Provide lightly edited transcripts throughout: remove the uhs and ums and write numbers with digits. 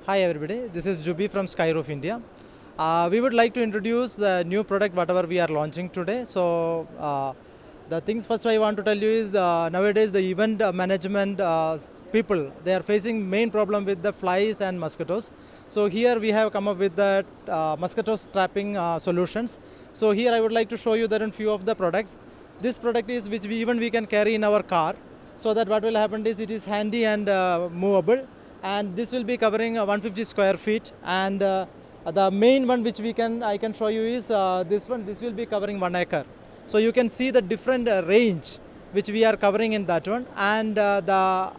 Hi everybody, this is Jubi from Skyroof India. We would like to introduce the new product whatever we are launching today. The things first I want to tell you is nowadays the event management people, they are facing main problem with the flies and mosquitoes. So here we have come up with the mosquito trapping solutions. So here I would like to show you that in few of the products. This product is which we can carry in our car. So that what will happen is it is handy and movable, and this will be covering 150 square feet, and the main one which I can show you is this one. This will be covering 1 acre. So you can see the different range which we are covering in that one, and the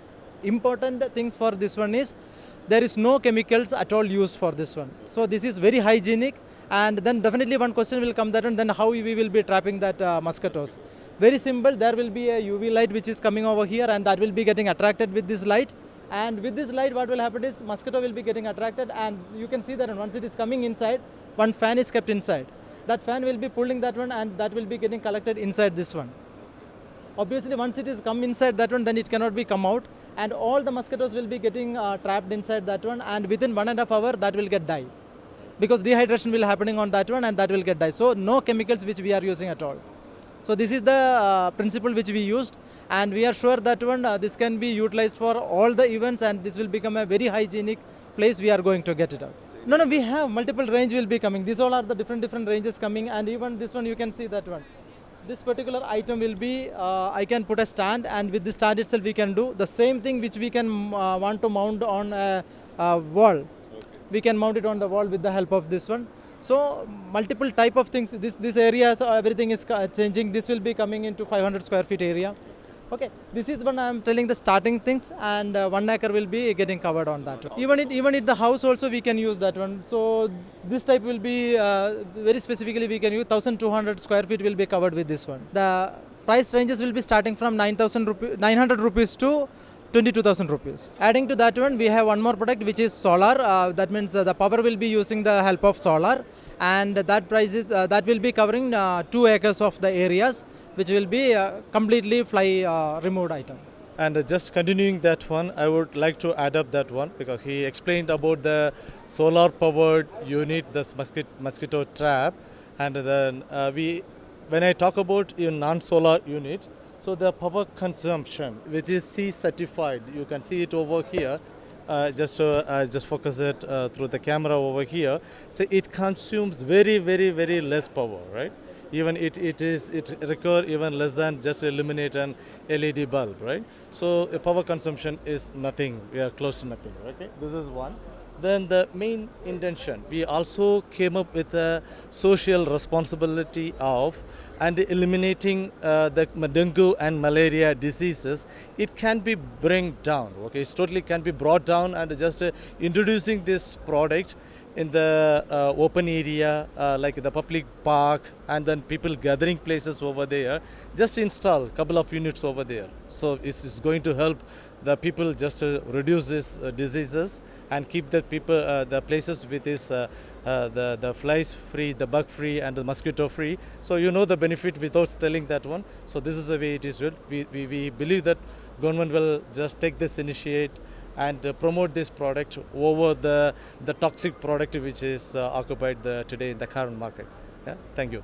important things for this one is there is no chemicals at all used for this one. So this is very hygienic, and then definitely one question will come that one, then how we will be trapping that mosquitoes. Very simple, there will be a UV light which is coming over here, and that will be getting attracted with this light. And with this light what will happen is mosquito will be getting attracted, and you can see that once it is coming inside, one fan is kept inside. That fan will be pulling that one, and that will be getting collected inside this one. Obviously once it is come inside that one, then it cannot be come out, and all the mosquitoes will be getting trapped inside that one, and within 1.5 hours that will get die, because dehydration will happening on that one, and that will get die. So no chemicals which we are using at all. So this is the principle which we used, and we are sure that one this can be utilized for all the events, and this will become a very hygienic place. We are going to get it out. No, we have multiple range will be coming. These all are the different ranges coming, and even this one you can see that one. This particular item will be, I can put a stand, and with the stand itself we can do the same thing which we can want to mount on a wall. Okay. We can mount it on the wall with the help of this one. So multiple type of things. This area, so everything is changing. This will be coming into 500 square feet area. Okay, this is when I am telling the starting things, and 1 acre will be getting covered on that. Even in the house also we can use that one. So this type will be very specifically we can use 1200 square feet will be covered with this one. The price ranges will be starting from 900 rupees to 22,000 rupees. Adding to that one, we have one more product which is solar. That means the power will be using the help of solar, and that price is that will be covering 2 acres of the areas, which will be completely fly removed item. And just continuing that one, I would like to add up that one, because he explained about the solar powered unit, this mosquito trap, and then when I talk about a non-solar unit, so the power consumption, which is C certified, you can see it over here. Just focus it through the camera over here. So it consumes very less power, right? Even it require even less than just illuminate an LED bulb, right? So power consumption is nothing. We are close to nothing. Okay, this is one. Then the main intention, we also came up with a social responsibility of and eliminating the dengue and malaria diseases. It can be bring down. Okay, it totally can be brought down, and just introducing this product in the open area like the public park, and then people gathering places over there. Just install a couple of units over there. So it's going to help the people just reduce these diseases and keep the people the places with this the flies free, the bug free, and the mosquito free. So you know the benefit without telling that one. So this is the way it is. We believe that government will just take this initiate and promote this product over the toxic product which is occupied today in the current market. Yeah? Thank you.